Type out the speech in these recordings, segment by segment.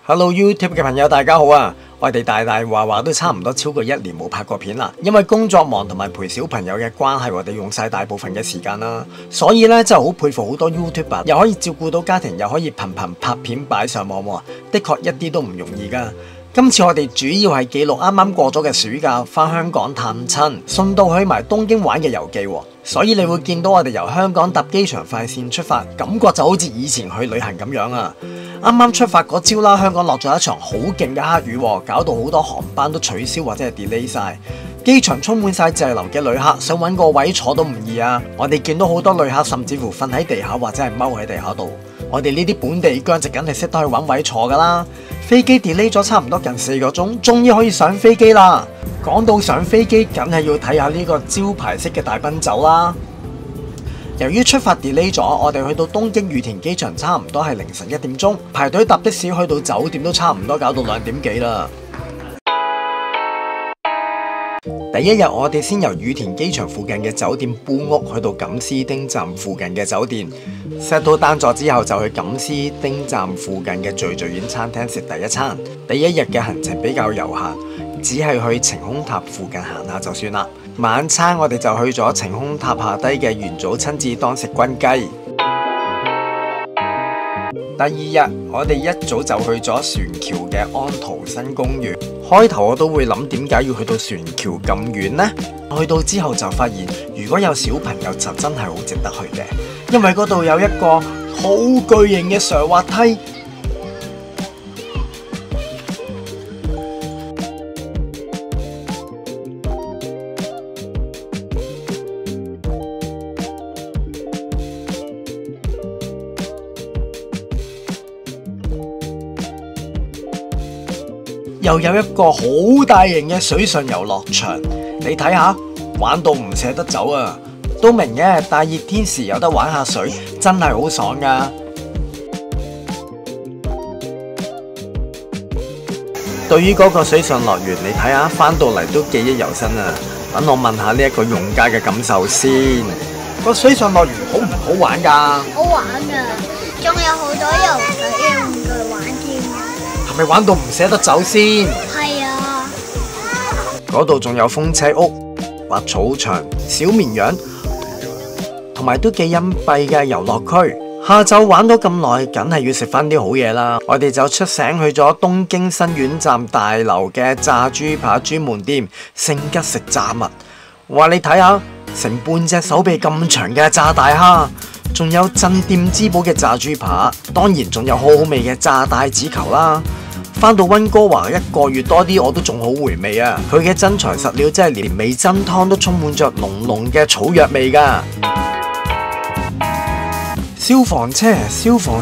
Hello YouTube 嘅朋友，大家好啊！我哋大話都差唔多超過1年冇拍過片啦，因為工作忙同埋陪小朋友嘅關係，我哋用晒大部分嘅時間啦，所以咧真係好佩服好多 YouTuber， 又可以照顧到家庭，又可以頻拍片擺上網喎，的確一啲都唔容易噶。今次我哋主要係記錄啱啱過咗嘅暑假返香港探親，順道去埋東京玩嘅遊記喎，所以你會見到我哋由香港搭機場快線出發，感覺就好似以前去旅行咁樣啊！啱啱出發嗰朝啦，香港落咗一場好勁嘅黑雨，搞到好多航班都取消或者係 delay 晒。機場充滿晒滯留嘅旅客，想揾個位坐都唔易啊！我哋見到好多旅客甚至乎瞓喺地下或者係踎喺地下度。我哋呢啲本地薑就梗係識得去揾位坐噶啦。飛機 delay 咗差唔多近4個鐘，終於可以上飛機啦！講到上飛機，梗係要睇下呢個招牌式嘅大奔走啦。由於出發 delay 咗，我哋去到東京羽田機場差唔多係凌晨1點鐘，排隊搭的士去到酒店都差唔多搞到2點幾啦。第一日我哋先由羽田機場附近嘅酒店搬屋去到錦絲町站附近嘅酒店 set 到單座之後，就去錦絲町站附近嘅聚苑餐廳食第一餐。第一日嘅行程比較悠閒，只係去晴空塔附近行下就算啦。晚餐我哋就去咗晴空塔下低嘅元祖親子檔食軍雞。第二日我哋一早就去咗船橋嘅安徒生公園。開頭我都會諗點解要去到船橋咁遠呢？去到之後就發現，如果有小朋友就真係好值得去嘅，因為嗰度有一個好巨型嘅上滑梯。又有一個好大型嘅水上遊樂場，你睇下，玩到唔捨得走啊！都明嘅，大熱天時有得玩下水，真係好爽噶。對於嗰個水上樂園，你睇下，返到嚟都記憶猶新啊！等我問下呢一個用家嘅感受先。個水上樂園好唔好玩噶？好玩噶，仲有好多游水嘅玩具玩添。係咪玩到唔捨得走先？係啊！嗰度仲有風車屋、滑草場、小綿羊，同埋都幾隱蔽嘅遊樂區。下晝玩到咁耐，梗係要食翻啲好嘢啦。我哋就出醒去咗東京新丸站大樓嘅炸豬扒專門店聖吉食炸物。話你睇下，成半隻手臂咁長嘅炸大蝦，仲有鎮店之寶嘅炸豬扒，當然仲有好好味嘅炸帶子球啦。返到溫哥華1個月多啲，我都仲好回味啊！佢嘅真材實料，真係連味噌湯都充滿着濃濃嘅草藥味㗎。消防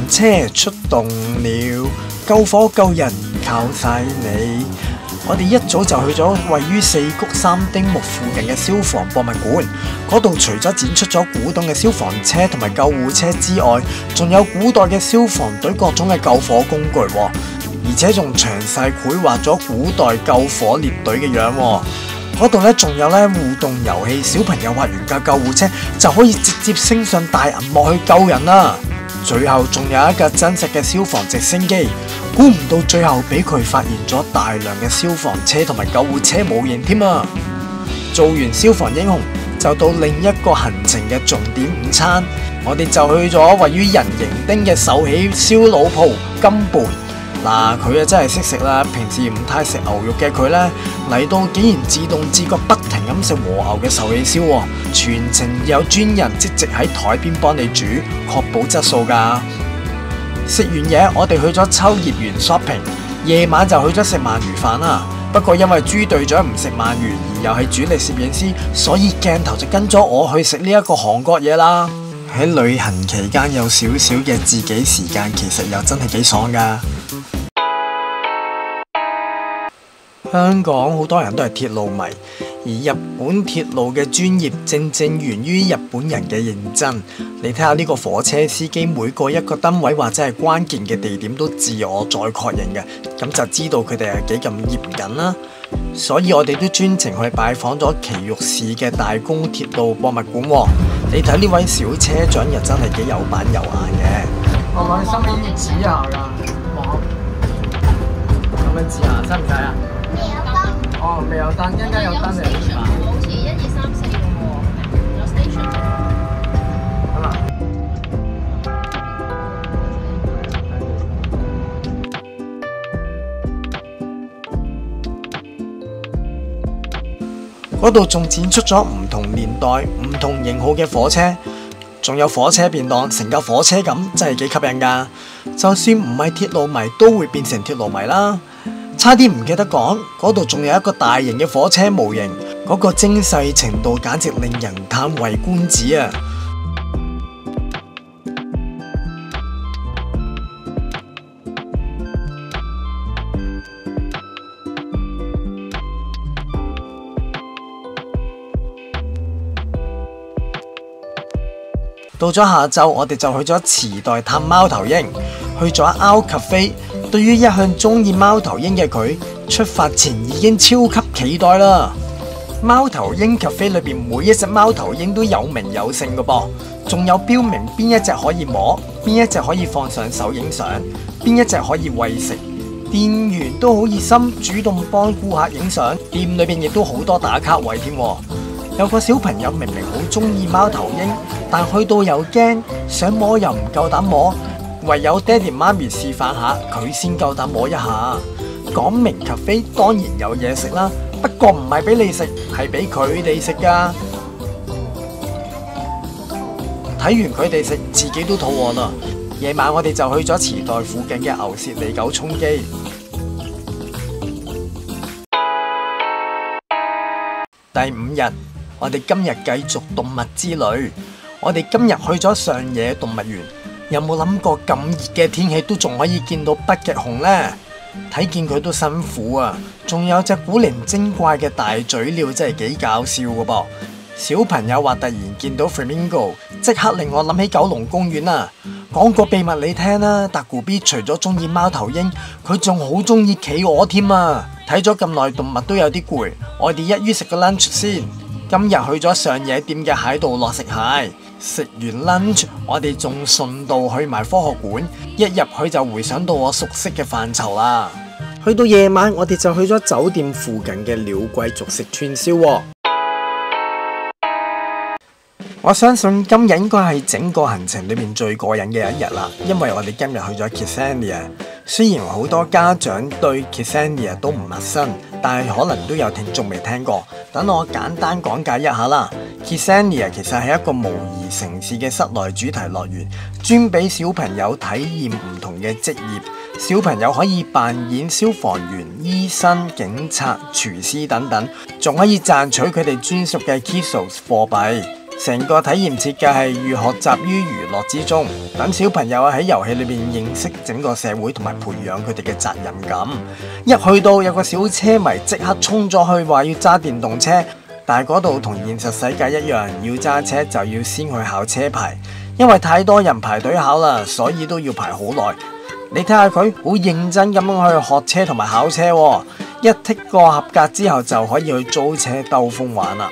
車出動了，救火救人靠晒你。我哋一早就去咗位於四谷三丁目附近嘅消防博物館，嗰度除咗展出咗古董嘅消防車同埋救護車之外，仲有古代嘅消防隊各種嘅救火工具，而且仲詳細繪畫咗古代救火列隊嘅樣。嗰度咧仲有咧互動遊戲，小朋友畫完架救護車就可以直接升上大銀幕去救人啦。最後仲有一架真實嘅消防直升機，估唔到最後俾佢發現咗大量嘅消防車同埋救護車模型添啊！做完消防英雄，就到另一個行程嘅重點午餐，我哋就去咗位於人形町嘅壽喜燒老鋪金貝。嗱，佢啊真係識食啦，平時唔太食牛肉嘅佢呢，嚟到竟然自動自覺不停咁食和牛嘅壽喜燒，全程有專人即席喺台邊幫你煮，確保質素㗎。食完嘢，我哋去咗秋葉原 shopping， 夜晚就去咗食鰻魚飯啦。不過因為豬隊長唔食鰻魚，而又係主力攝影師，所以鏡頭就跟咗我去食呢一個韓國嘢啦。喺旅行期間有少少嘅自己時間，其實又真係幾爽㗎。香港好多人都係鐵路迷，而日本鐵路嘅專業正源於日本人嘅認真。你睇下呢個火車司機，每個一個燈位或者係關鍵嘅地點都自我再確認嘅，咁就知道佢哋係幾咁嚴謹啦。所以我哋都專程去拜訪咗埼玉市嘅大公鐵路博物館喎。你睇呢位小車長又真係幾有板有眼嘅。我講心邊要指下㗎，哇！咁樣指下，使唔使啊？未有燈。哦，未有燈，一陣有燈嚟。好似1、2、3、4嘅喎，有 station。好啦。嗰度仲展出咗唔同年代、唔同型號嘅火車，仲有火車便當，成架火車咁，真係幾吸引㗎。就算唔係鐵路迷，都會變成鐵路迷啦。差啲唔記得講，嗰度仲有一個大型嘅火車模型，嗰個精細程度簡直令人嘆為觀止啊！到咗下晝，我哋就去咗池袋探貓頭鷹，去咗 Owl Cafe。對於一向中意貓頭鷹嘅佢，出發前已經超級期待啦。貓頭鷹 Cafe 裏邊每一隻貓頭鷹都有名有姓嘅噃，仲有標明邊一隻可以摸，邊一隻可以放上手影相，邊一隻可以餵食。店員都好熱心，主動幫顧客影相。店裏邊亦都好多打卡位添。有個小朋友明明好中意貓頭鷹，但去到又驚，想摸又唔夠膽摸，唯有爹哋媽咪示範下，佢先夠膽摸一下。講明 cafe 當然有嘢食啦，不過唔係俾你食，係俾佢哋食噶。睇完佢哋食，自己都肚餓啦。夜晚我哋就去咗池袋附近嘅牛舌利九充飢。第5日。我哋今日繼續動物之旅。我哋今日去咗上野動物園，有冇諗過咁熱嘅天氣都仲可以見到北極熊呢？睇見佢都辛苦啊！仲有隻古靈精怪嘅大嘴鳥，真係幾搞笑㗎噃。小朋友話突然見到 flamingo， 即刻令我諗起九龍公園啊！講個秘密你聽啦，達古 B 除咗中意貓頭鷹，佢仲好中意企鵝添啊！睇咗咁耐動物都有啲攰，我哋一於食個 lunch 先。今日去咗上野店嘅蟹道樂食蟹，食完 lunch， 我哋仲順道去埋科學館，一入去就回想到我熟悉嘅範疇啦。去到夜晚，我哋就去咗酒店附近嘅鳥貴族食串燒喎。我相信今日應該係整個行程裏面最過癮嘅一日啦，因為我哋今日去咗 Kidsania。雖然好多家長對 Kidsania 都唔陌生，但係可能都有聽眾未聽過。等我簡單講解一下啦。Kidsania 其實係一個模擬城市嘅室內主題樂園，專俾小朋友體驗唔同嘅職業。小朋友可以扮演消防員、醫生、警察、廚師等等，仲可以賺取佢哋專屬嘅 Kissos 貨幣。成個體驗設計係寓學習於娛樂之中，等小朋友喺遊戲裏面認識整個社會同埋培養佢哋嘅責任感。一去到有個小車迷即刻衝咗去話要揸電動車，但係嗰度同現實世界一樣，要揸車就要先去考車牌，因為太多人排隊考啦，所以都要排好耐。你睇下佢好認真咁樣去學車同埋考車喎，一剔過合格之後就可以去租車兜風玩啦。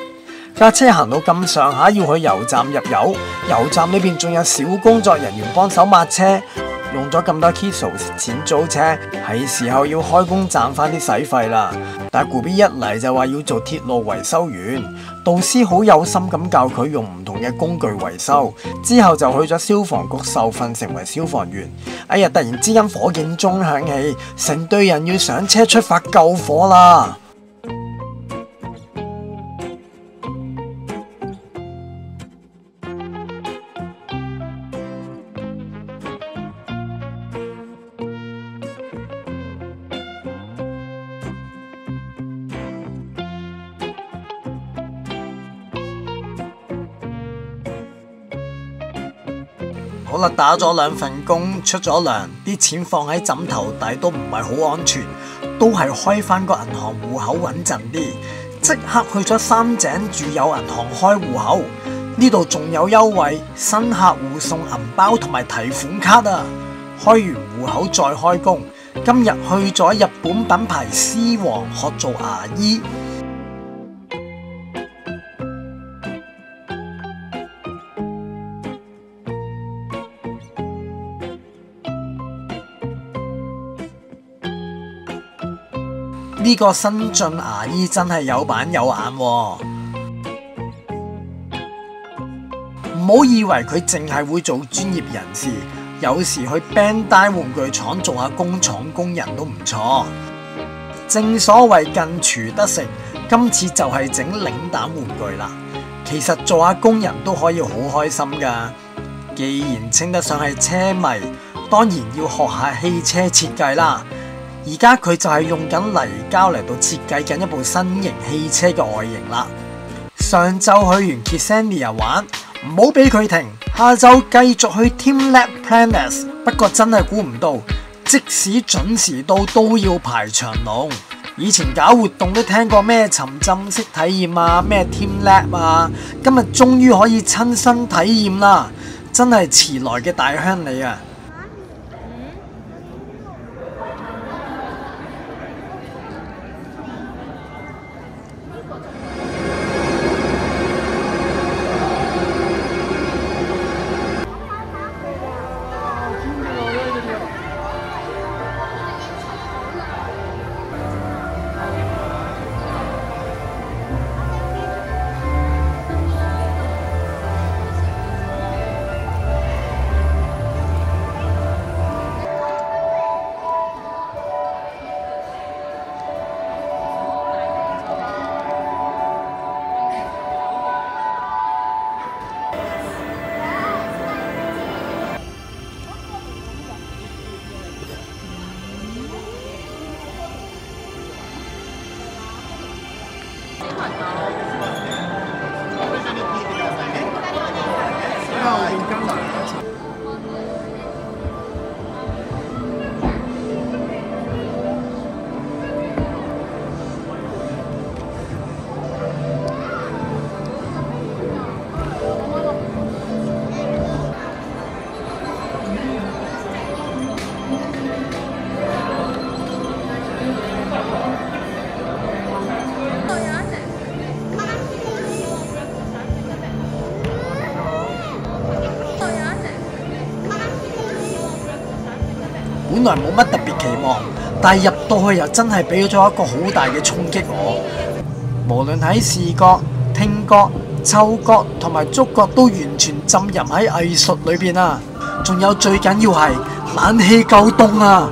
架車行到咁上下，要去油站入油，油站裏邊仲有小工作人員幫手抹車。用咗咁多 Kissos 錢租車，係時候要開工賺翻啲使費啦。但係 Gubi 一嚟就話要做鐵路維修員，導師好有心咁教佢用唔同嘅工具維修，之後就去咗消防局受訓成為消防員。哎呀，突然之間火警鐘響起，成隊人要上車出發救火啦！好啦，打咗2份工，出咗糧，啲錢放喺枕頭底都唔係好安全，都係開翻個銀行戶口穩陣啲。即刻去咗三井住友銀行開戶口，呢度仲有優惠，新客戶送銀包同埋提款卡啊！開完戶口再開工，今日去咗日本品牌獅王學做牙醫。呢個新晉牙醫真係有板有眼喎，唔好以為佢淨係會做專業人士，有時去 Bandai 玩具廠做下工廠工人都唔錯。正所謂近廚得食，今次就係整領蛋玩具啦。其實做下工人都可以好開心㗎。既然稱得上係車迷，當然要學下汽車設計啦。而家佢就係用緊泥膠嚟到設計緊一部新型汽車嘅外形啦。上晝去完 Kidsania 玩，唔好俾佢停，下晝繼續去 teamLab Planets。不過真係估唔到，即使準時到都要排長龍。以前搞活動都聽過咩沉浸式體驗啊，咩 teamLab 啊，今日終於可以親身體驗啦！真係遲來嘅大鄉里啊！本來冇乜特別期望，但係入到去又真係俾咗一個好大嘅衝擊我。無論喺視覺、聽覺、嗅覺同埋觸覺都完全浸入喺藝術裏邊啊！仲有最緊要係冷氣夠凍啊！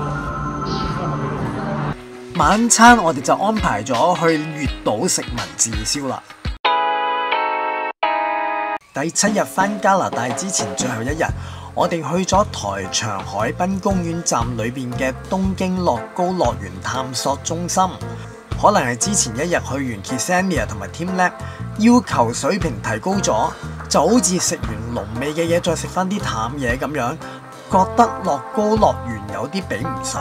晚餐我哋就安排咗去月島食文字燒啦。第7日返加拿大之前最後一日，我哋去咗台場海濱公園站裏邊嘅東京樂高樂園探索中心。可能係之前一日去完 Kidsania 同埋 teamLab， 要求水平提高咗，就好似食完濃味嘅嘢再食翻啲淡嘢咁樣，覺得樂高樂園有啲比唔上。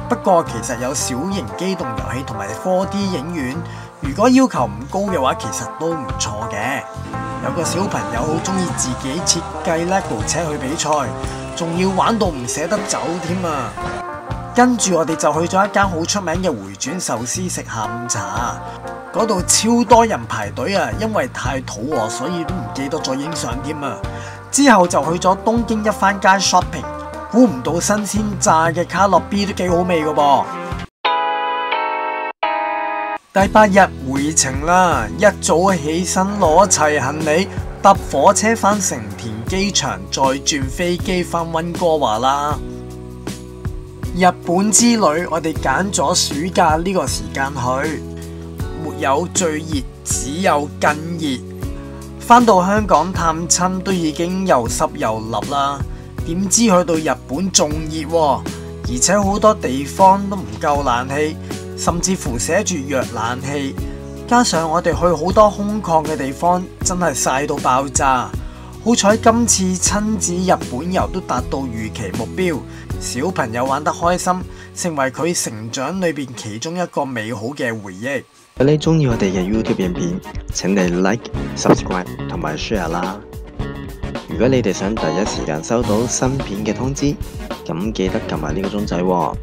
不過其實有小型機動遊戲同埋 4D 影院，如果要求唔高嘅話，其實都唔錯嘅。有個小朋友好中意自己設計 LEGO 車去比賽，仲要玩到唔捨得走添啊！跟住我哋就去咗一間好出名嘅回轉壽司食下午茶，嗰度超多人排隊啊！因為太肚餓，所以都唔記得咗影相添啊！之後就去咗東京一番街 shopping， 估唔到新鮮炸嘅卡樂 B 都幾好味噶噃。第8日回程啦，一早起身攞齊行李，搭火車返成田機場，再轉飛機返溫哥華啦。日本之旅我哋揀咗暑假呢個時間去，沒有最熱，只有更熱。返到香港探親都已經又濕又立啦，點知去到日本仲熱喎，而且好多地方都唔夠冷氣。甚至乎寫住弱冷氣，加上我哋去好多空曠嘅地方，真係曬到爆炸。好彩今次親子日本遊都達到預期目標，小朋友玩得開心，成為佢成長裏邊其中一個美好嘅回憶。如果你中意我哋嘅 YouTube 影片，請你 Like、Subscribe 同埋 Share 啦。如果你哋想第一時間收到新片嘅通知，咁記得撳埋呢個鐘仔喎。